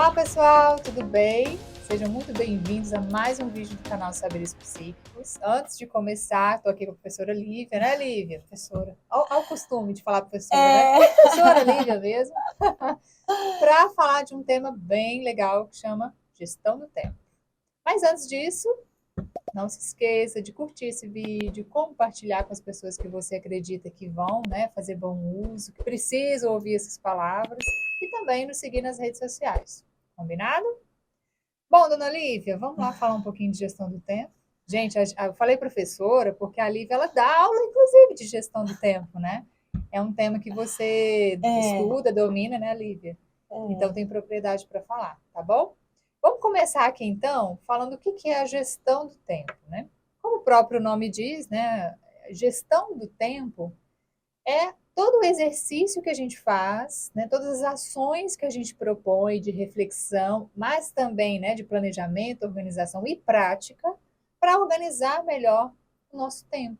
Olá pessoal, tudo bem? Sejam muito bem-vindos a mais um vídeo do canal Saberes Psíquicos. Antes de começar, estou aqui com a professora Lívia, né Lívia? Professora, ao costume de falar professora, né? Professora Lívia mesmo, para falar de um tema bem legal que chama gestão do tempo. Mas antes disso, não se esqueça de curtir esse vídeo, compartilhar com as pessoas que você acredita que vão, né, fazer bom uso, que precisam ouvir essas palavras, e também nos seguir nas redes sociais. Combinado? Bom, dona Lívia, vamos lá falar um pouquinho de gestão do tempo. Gente, eu falei professora porque a Lívia ela dá aula, inclusive, de gestão do tempo, né? É um tema que você estuda, domina, né, Lívia? Então tem propriedade para falar, tá bom? Vamos começar aqui então falando o que é a gestão do tempo, né? Como o próprio nome diz, né? Gestão do tempo é todo o exercício que a gente faz, né? Todas as ações que a gente propõe de reflexão, mas também, né, de planejamento, organização e prática para organizar melhor o nosso tempo.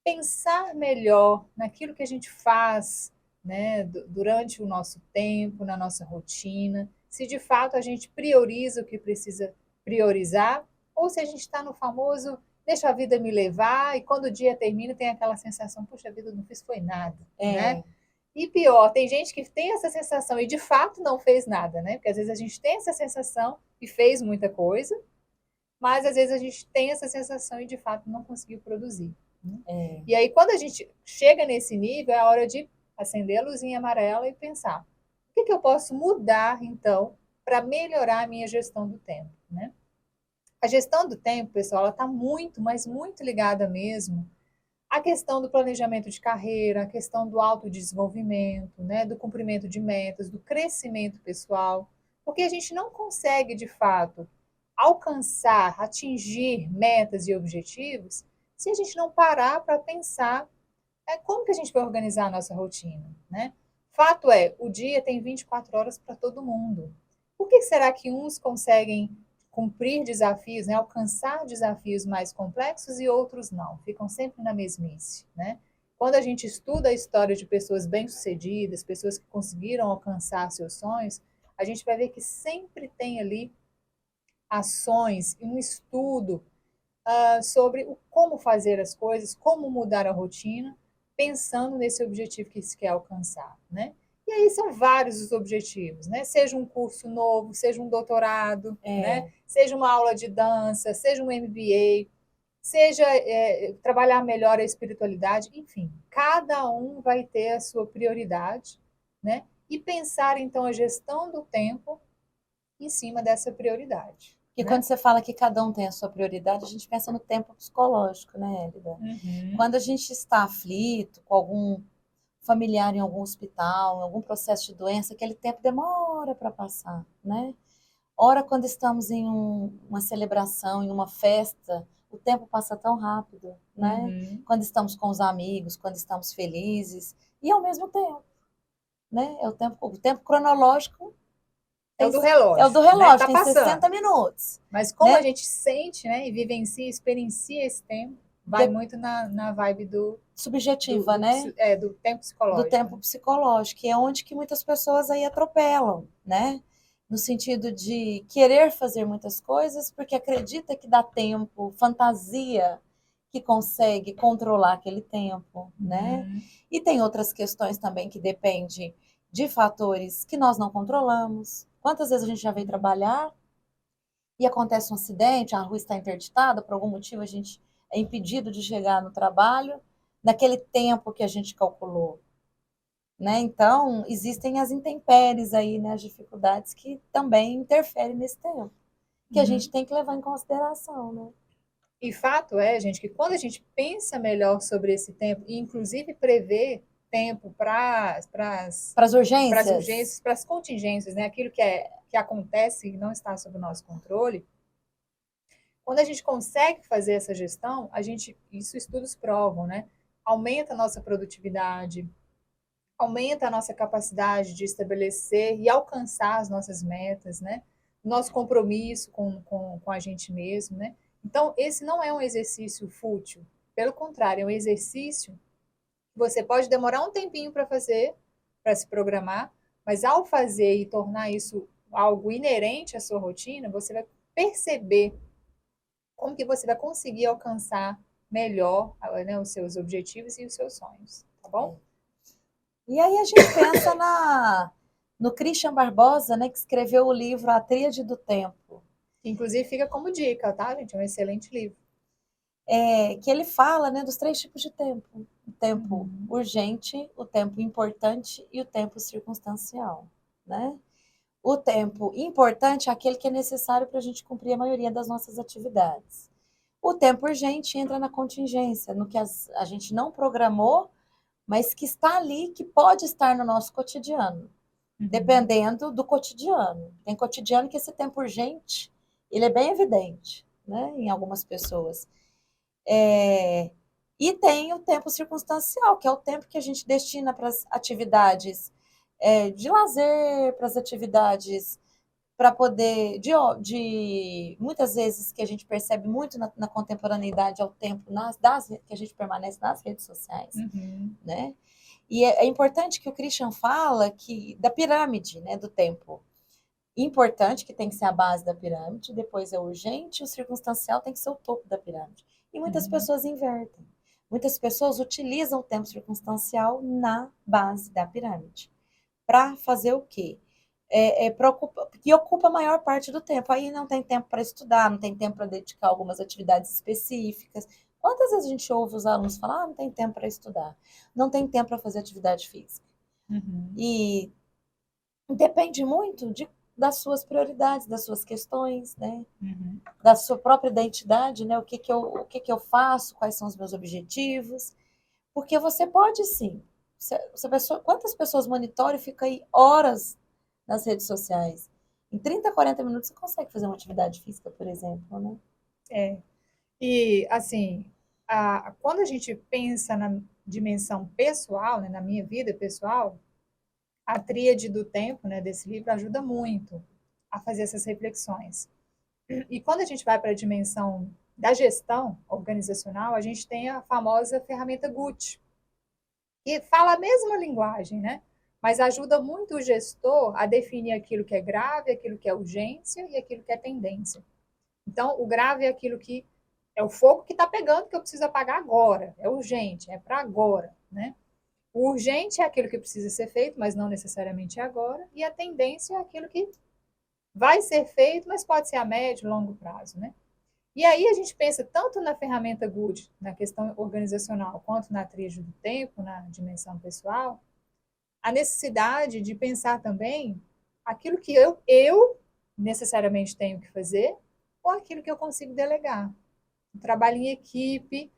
Pensar melhor naquilo que a gente faz, né, durante o nosso tempo, na nossa rotina, se de fato a gente prioriza o que precisa priorizar, ou se a gente está no famoso deixa a vida me levar, e quando o dia termina tem aquela sensação, puxa, a vida não fiz foi nada, né? E pior, tem gente que tem essa sensação e de fato não fez nada, né? Porque às vezes a gente tem essa sensação e fez muita coisa, mas às vezes a gente tem essa sensação e de fato não conseguiu produzir. Né? E aí, quando a gente chega nesse nível, é a hora de acender a luzinha amarela e pensar: o que eu posso mudar, então, para melhorar a minha gestão do tempo? Né? A gestão do tempo, pessoal, ela está muito, mas muito ligada mesmo à questão do planejamento de carreira, à questão do autodesenvolvimento, né? Do cumprimento de metas, do crescimento pessoal, porque a gente não consegue, de fato, alcançar, atingir metas e objetivos se a gente não parar para pensar como que a gente vai organizar a nossa rotina, né? Fato é, o dia tem 24 horas para todo mundo. Por que será que uns conseguem cumprir desafios, né, alcançar desafios mais complexos e outros não? Ficam sempre na mesmice, né? Quando a gente estuda a história de pessoas bem-sucedidas, pessoas que conseguiram alcançar seus sonhos, a gente vai ver que sempre tem ali ações e um estudo sobre como fazer as coisas, como mudar a rotina, pensando nesse objetivo que se quer alcançar, né? E aí são vários os objetivos, né? Seja um curso novo, seja um doutorado, né? Seja uma aula de dança, seja um MBA, seja trabalhar melhor a espiritualidade, enfim, cada um vai ter a sua prioridade, né? E pensar então a gestão do tempo em cima dessa prioridade. E quando você fala que cada um tem a sua prioridade, a gente pensa no tempo psicológico, né, Elida? Quando a gente está aflito com algum familiar em algum hospital, em algum processo de doença, aquele tempo demora para passar, né? Ora, quando estamos em uma celebração, em uma festa, o tempo passa tão rápido, né? Quando estamos com os amigos, quando estamos felizes, e ao mesmo tempo, né? O tempo cronológico é o do relógio. É o do relógio, né? Tá tem passando. 60 minutos. Mas como a gente sente, né, e vivencia, experiencia esse tempo, vai muito na vibe do subjetiva, né? Do tempo psicológico. Do tempo psicológico, que é onde que muitas pessoas aí atropelam, né? No sentido de querer fazer muitas coisas porque acredita que dá tempo, fantasia que consegue controlar aquele tempo, né? E tem outras questões também que dependem de fatores que nós não controlamos. Quantas vezes a gente já veio trabalhar e acontece um acidente, a rua está interditada, por algum motivo a gente é impedido de chegar no trabalho naquele tempo que a gente calculou, né? Então, existem as intempéries aí, né, as dificuldades que também interferem nesse tempo, que a gente tem que levar em consideração, né? E fato é, gente, que quando a gente pensa melhor sobre esse tempo, e inclusive prevê tempo para as urgências, para as contingências, né? Aquilo que acontece e não está sob o nosso controle, quando a gente consegue fazer essa gestão, isso estudos provam, né? Aumenta a nossa produtividade, aumenta a nossa capacidade de estabelecer e alcançar as nossas metas, né? Nosso compromisso com a gente mesmo, né? Então, esse não é um exercício fútil. Pelo contrário, é um exercício que você pode demorar um tempinho para fazer, para se programar, mas ao fazer e tornar isso algo inerente à sua rotina, você vai perceber como que você vai conseguir alcançar melhor, né, os seus objetivos e os seus sonhos, tá bom? E aí a gente pensa no Christian Barbosa, né, que escreveu o livro A Tríade do Tempo. Inclusive fica como dica, tá, gente? É um excelente livro. Que ele fala, né, dos 3 tipos de tempo. O tempo urgente, o tempo importante e o tempo circunstancial, né? O tempo importante é aquele que é necessário para a gente cumprir a maioria das nossas atividades. O tempo urgente entra na contingência, no que a gente não programou, mas que está ali, que pode estar no nosso cotidiano, dependendo do cotidiano. Tem cotidiano que esse tempo urgente, ele é bem evidente, né, em algumas pessoas. E tem o tempo circunstancial, que é o tempo que a gente destina para as atividades de lazer, para as atividades para poder, muitas vezes que a gente percebe muito na contemporaneidade ao tempo que a gente permanece nas redes sociais, né? E é importante que o Christian fala da pirâmide, né, do tempo. Importante, que tem que ser a base da pirâmide, depois é urgente, o circunstancial tem que ser o topo da pirâmide. E muitas pessoas invertem. Muitas pessoas utilizam o tempo circunstancial na base da pirâmide. Para fazer o quê? Que ocupa a maior parte do tempo. Aí não tem tempo para estudar, não tem tempo para dedicar algumas atividades específicas. Quantas vezes a gente ouve os alunos falar, não tem tempo para estudar, não tem tempo para fazer atividade física? E depende muito das suas prioridades, das suas questões, né? Da sua própria identidade, né? O que eu faço, quais são os meus objetivos. Porque você pode sim. Quantas pessoas monitoram e ficam aí horas nas redes sociais? Em 30, 40 minutos você consegue fazer uma atividade física, por exemplo, né? E, assim, quando a gente pensa na dimensão pessoal, né, na minha vida pessoal, a tríade do tempo, né, desse livro ajuda muito a fazer essas reflexões. E quando a gente vai para a dimensão da gestão organizacional, a gente tem a famosa ferramenta GUT, que fala a mesma linguagem, né? Mas ajuda muito o gestor a definir aquilo que é grave, aquilo que é urgência e aquilo que é tendência. Então, o grave é aquilo que é o fogo que está pegando, que eu preciso apagar agora. É urgente, é para agora, né? O urgente é aquilo que precisa ser feito, mas não necessariamente é agora. E a tendência é aquilo que vai ser feito, mas pode ser a médio e longo prazo, né? E aí a gente pensa tanto na ferramenta GUD, na questão organizacional, quanto na tríade do tempo, na dimensão pessoal, a necessidade de pensar também aquilo que eu necessariamente tenho que fazer ou aquilo que eu consigo delegar. Um trabalho em equipe,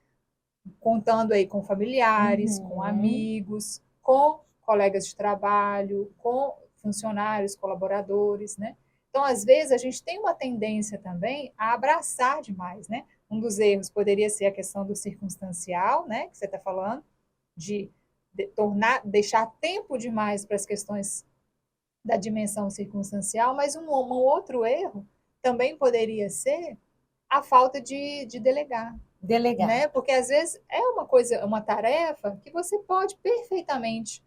contando aí com familiares, com amigos, com colegas de trabalho, com funcionários, colaboradores, né? Então, às vezes, a gente tem uma tendência também a abraçar demais, né? Um dos erros poderia ser a questão do circunstancial, né? Que você está falando, de deixar tempo demais para as questões da dimensão circunstancial, mas um outro erro também poderia ser a falta de delegar, né? Porque às vezes é uma coisa, uma tarefa que você pode perfeitamente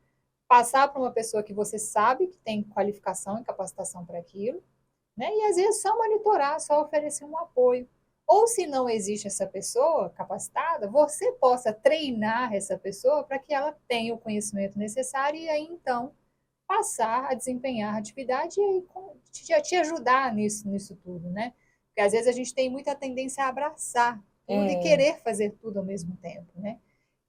passar para uma pessoa que você sabe que tem qualificação e capacitação para aquilo, né? E às vezes só monitorar, só oferecer um apoio. Ou se não existe essa pessoa capacitada, você possa treinar essa pessoa para que ela tenha o conhecimento necessário e aí então passar a desempenhar a atividade e aí te ajudar nisso tudo, né? Porque às vezes a gente tem muita tendência a abraçar tudo e querer fazer tudo ao mesmo tempo, né?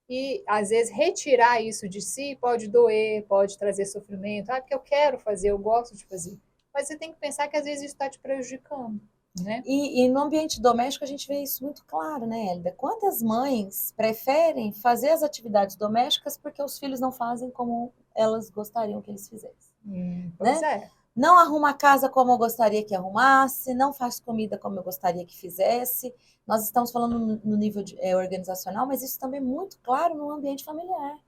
E às vezes retirar isso de si pode doer, pode trazer sofrimento. Ah, porque eu quero fazer, eu gosto de fazer. Mas você tem que pensar que às vezes isso está te prejudicando, né? E no ambiente doméstico a gente vê isso muito claro, né, Hélida? Quantas mães preferem fazer as atividades domésticas porque os filhos não fazem como elas gostariam que eles fizessem? Pois né? é. Não arruma a casa como eu gostaria que arrumasse, não faz comida como eu gostaria que fizesse. Nós estamos falando no nível organizacional, mas isso também é muito claro no ambiente familiar.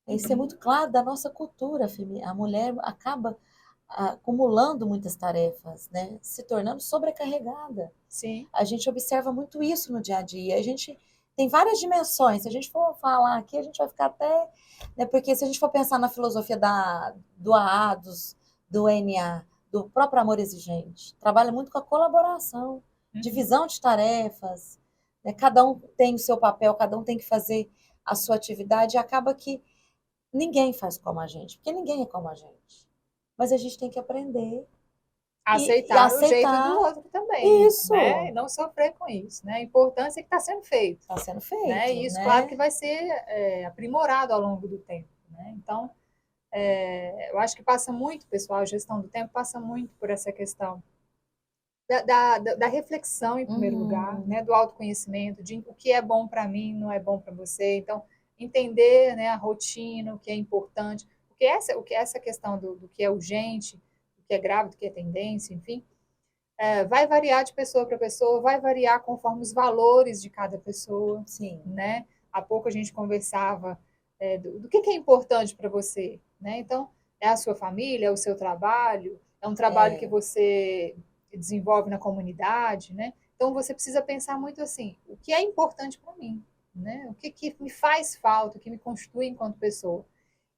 Isso é muito claro da nossa cultura. A mulher acaba acumulando muitas tarefas, né? Se tornando sobrecarregada. Sim. A gente observa muito isso no dia a dia. A gente tem várias dimensões. Se a gente for falar aqui, a gente vai ficar até... Né? Porque se a gente for pensar na filosofia do AA, do NA, do próprio amor exigente. Trabalha muito com a colaboração, divisão de tarefas, né? Cada um tem o seu papel, cada um tem que fazer a sua atividade, e acaba que ninguém faz como a gente, porque ninguém é como a gente. Mas a gente tem que aprender e Aceitar o jeito do aceitar outro também, né? E isso. não sofrer com isso, né? A importância é que está sendo feito, Está sendo né? feito, E isso, claro, que né? vai ser aprimorado ao longo do tempo, né? Então, eu acho que passa muito, pessoal, a gestão do tempo passa muito por essa questão da reflexão, em primeiro lugar, Uhum. né? Do autoconhecimento, de o que é bom para mim, não é bom para você. Então, entender, né, a rotina, o que é importante, essa questão do que é urgente, do que é grave, do que é tendência, enfim, vai variar de pessoa para pessoa, vai variar conforme os valores de cada pessoa, Sim. né? Há pouco a gente conversava do que é importante para você, né? Então, é a sua família, é o seu trabalho, é um trabalho que você desenvolve na comunidade, né? Então, você precisa pensar muito assim, o que é importante para mim, né? O que me faz falta, o que me constitui enquanto pessoa.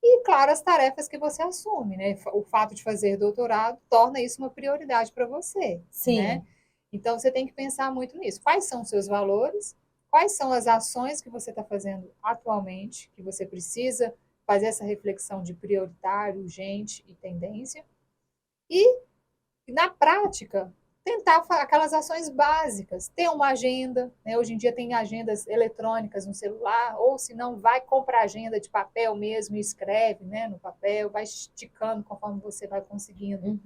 E, claro, as tarefas que você assume, né? O fato de fazer doutorado torna isso uma prioridade para você, né? Sim. Então, você tem que pensar muito nisso. Quais são os seus valores? Quais são as ações que você está fazendo atualmente, que você precisa fazer essa reflexão de prioritário, urgente e tendência? E na prática, tentar aquelas ações básicas, ter uma agenda, né? Hoje em dia tem agendas eletrônicas no celular, ou se não, vai comprar agenda de papel mesmo e escreve, né, no papel, vai esticando conforme você vai conseguindo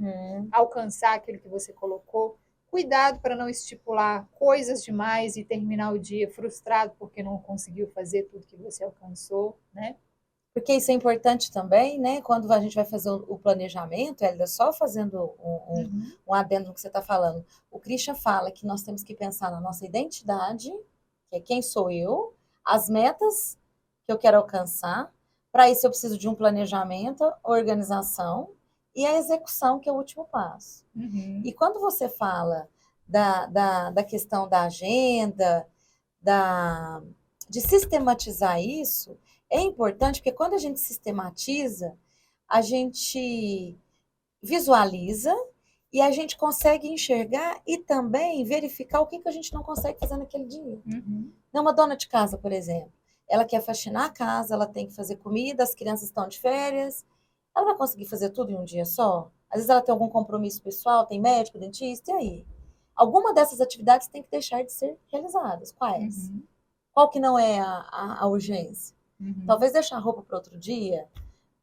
alcançar aquilo que você colocou. Cuidado para não estipular coisas demais e terminar o dia frustrado porque não conseguiu fazer tudo que você alcançou, né? Porque isso é importante também, né? Quando a gente vai fazer o planejamento, Hélida, só fazendo um adendo no que você está falando. O Christian fala que nós temos que pensar na nossa identidade, que é quem sou eu, as metas que eu quero alcançar. Para isso, eu preciso de um planejamento, organização e a execução, que é o último passo. E quando você fala da questão da agenda, de sistematizar isso, é importante porque quando a gente sistematiza, a gente visualiza e a gente consegue enxergar e também verificar o que a gente não consegue fazer naquele dia. Não, uma dona de casa, por exemplo, ela quer faxinar a casa, ela tem que fazer comida, as crianças estão de férias, ela vai conseguir fazer tudo em um dia só? Às vezes ela tem algum compromisso pessoal, tem médico, dentista, e aí? Alguma dessas atividades tem que deixar de ser realizadas. Quais? Qual que não é a urgência? Talvez deixar a roupa para outro dia,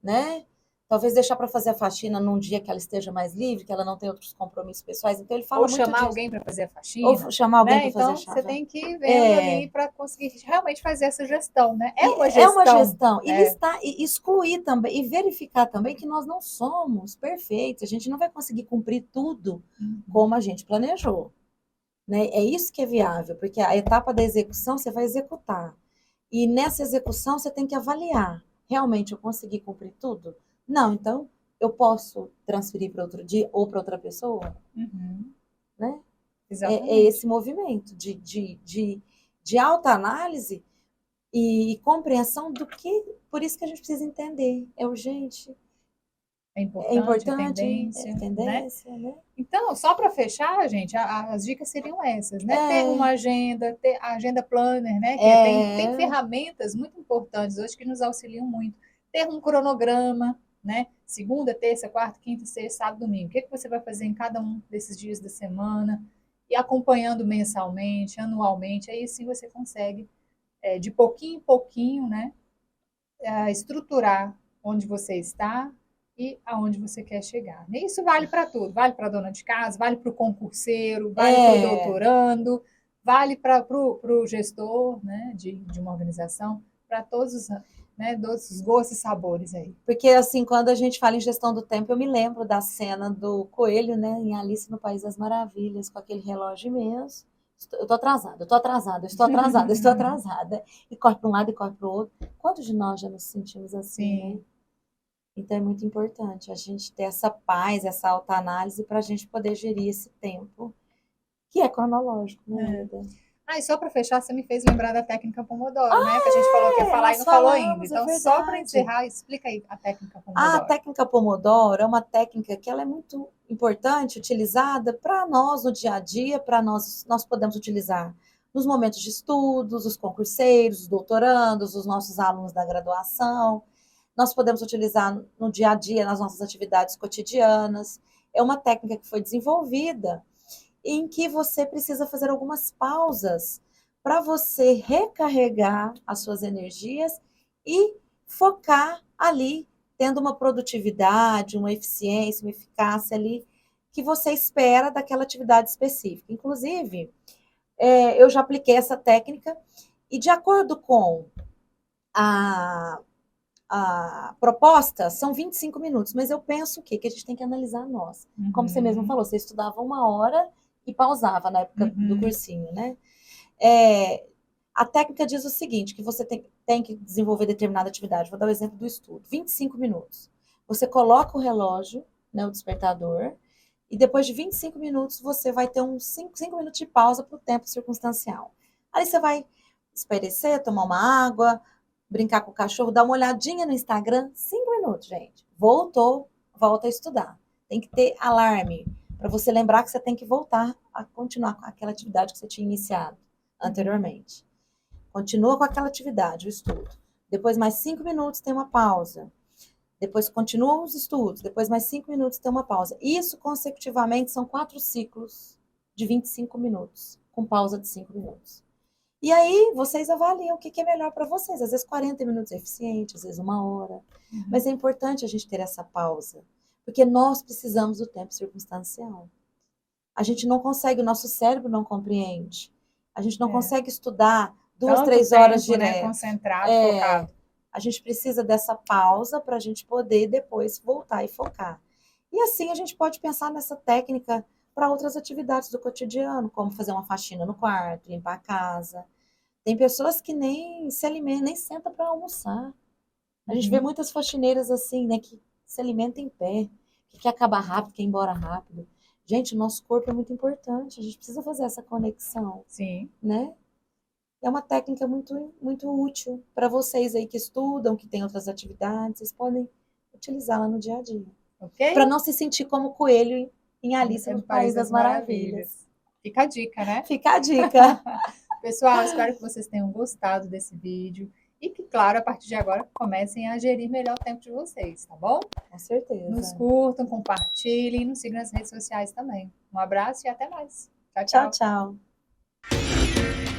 né? Talvez deixar para fazer a faxina num dia que ela esteja mais livre, que ela não tem outros compromissos pessoais. Então ele fala Ou muito chamar disso. alguém para fazer a Ou faxina, chamar alguém né? para fazer a Então você chave. tem que ir vendo ali para conseguir realmente fazer essa gestão, né? É uma É uma gestão. gestão. E listar, e excluir também, e verificar também que nós não somos perfeitos. A gente não vai conseguir cumprir tudo como a gente planejou. Né? É isso que é viável, porque a etapa da execução você vai executar. E nessa execução você tem que avaliar. Realmente eu consegui cumprir tudo? Não, então eu posso transferir para outro dia ou para outra pessoa? Né? É Exatamente. esse movimento de autoanálise e compreensão do que. Por isso que a gente precisa entender. É urgente, É é importante, é importante, tendência, né? tendência, né? Então, só para fechar, gente, as dicas seriam essas, né? Ter uma agenda, ter a agenda planner, né? Que tem ferramentas muito importantes hoje que nos auxiliam muito. Ter um cronograma, né? Segunda, terça, quarta, quinta, sexta, sábado, domingo. O que você vai fazer em cada um desses dias da semana? E acompanhando mensalmente, anualmente, aí sim você consegue, de pouquinho em pouquinho, né? Estruturar onde você está e aonde você quer chegar. E isso vale para tudo, vale para a dona de casa, vale para o concurseiro, vale para o doutorando, vale para o gestor, né, de uma organização, para todos os gostos e sabores aí. Porque, assim, quando a gente fala em gestão do tempo, eu me lembro da cena do coelho, né, em Alice no País das Maravilhas, com aquele relógio imenso. Eu tô atrasada, eu tô atrasada, eu estou atrasada, eu estou atrasada. E corre para um lado e corre para o outro. Quantos de nós já nos sentimos assim, né? Então é muito importante a gente ter essa paz, essa autoanálise para a gente poder gerir esse tempo, que é cronológico, né, Eda? Ah, e só para fechar, você me fez lembrar da técnica Pomodoro, né? Que a gente falou que ia falar e Nós não falou ainda. falamos, é Então, só para verdade. encerrar, explica aí a técnica A Pomodoro. técnica Pomodoro é uma técnica que ela é muito importante, utilizada para nós no dia a dia, para nós podemos utilizar nos momentos de estudos, os concurseiros, os doutorandos, os nossos alunos da graduação. Nós podemos utilizar no dia a dia, nas nossas atividades cotidianas. É uma técnica que foi desenvolvida em que você precisa fazer algumas pausas para você recarregar as suas energias e focar ali, tendo uma produtividade, uma eficiência, uma eficácia ali que você espera daquela atividade específica. Inclusive, eu já apliquei essa técnica e de acordo com a, a proposta, são 25 minutos, mas eu penso que a gente tem que analisar nós. Como você mesmo falou, você estudava 1 hora e pausava na época do cursinho, né? A técnica diz o seguinte, que você tem que desenvolver determinada atividade. Vou dar o exemplo do estudo. 25 minutos. Você coloca o relógio, né, o despertador, e depois de 25 minutos você vai ter uns 5 minutos de pausa para o tempo circunstancial. Aí você vai espairecer, tomar uma água, brincar com o cachorro, dar uma olhadinha no Instagram. 5 minutos, gente. Voltou, volta a estudar. Tem que ter alarme para você lembrar que você tem que voltar a continuar com aquela atividade que você tinha iniciado anteriormente. Continua com aquela atividade, o estudo. Depois, mais 5 minutos, tem uma pausa. Depois, continuam os estudos. Depois, mais 5 minutos, tem uma pausa. Isso, consecutivamente, são 4 ciclos de 25 minutos, com pausa de 5 minutos. E aí, vocês avaliam o que é melhor para vocês. Às vezes, 40 minutos é eficiente, às vezes 1 hora. Mas é importante a gente ter essa pausa, porque nós precisamos do tempo circunstancial. A gente não consegue, o nosso cérebro não compreende. A gente não consegue estudar 2, 3 horas direto. Né? Concentrado, focado. A gente precisa dessa pausa para a gente poder depois voltar e focar. E assim a gente pode pensar nessa técnica para outras atividades do cotidiano, como fazer uma faxina no quarto, limpar a casa. Tem pessoas que nem se alimentam, nem sentam para almoçar. A gente vê muitas faxineiras assim, né, que se alimentam em pé, que quer acabar rápido, quer ir embora rápido. Gente, o nosso corpo é muito importante, a gente precisa fazer essa conexão. Sim. Né? É uma técnica muito, muito útil para vocês aí que estudam, que têm outras atividades, vocês podem utilizá-la no dia a dia. Ok? Para não se sentir como coelho em Alice no País das Maravilhas. Fica a dica, né? Fica a dica. Pessoal, espero que vocês tenham gostado desse vídeo e que, claro, a partir de agora comecem a gerir melhor o tempo de vocês, tá bom? Com certeza. Nos curtam, compartilhem e nos sigam nas redes sociais também. Um abraço e até mais. Tchau, tchau. Tchau, tchau.